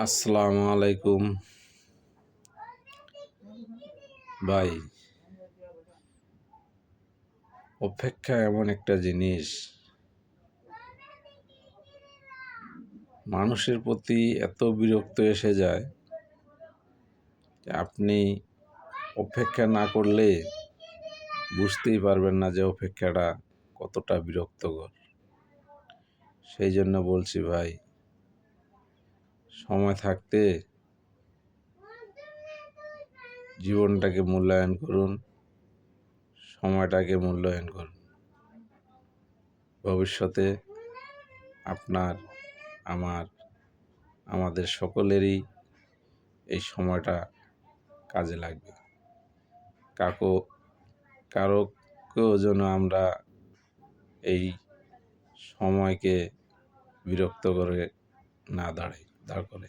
আসসালামু আলাইকুম ভাই। অপেক্ষা এমন একটা জিনিস, মানুষের প্রতি এত বিরক্ত এসে যায় যে আপনি অপেক্ষা না করলে বুঝতেই পারবেন না যে অপেক্ষাটা কতটা বিরক্তকর। সেই জন্য বলছি ভাই, সময় থাকতে জীবনটাকে মূল্যায়ন করুন, সময়টাকে মূল্যায়ন করুন। ভবিষ্যতে আপনার, আমাদের সকলেরই এই সময়টা কাজে লাগবে। কারোকেও যেন আমরা এই সময়কে বিরক্ত করে না দাঁড় করে।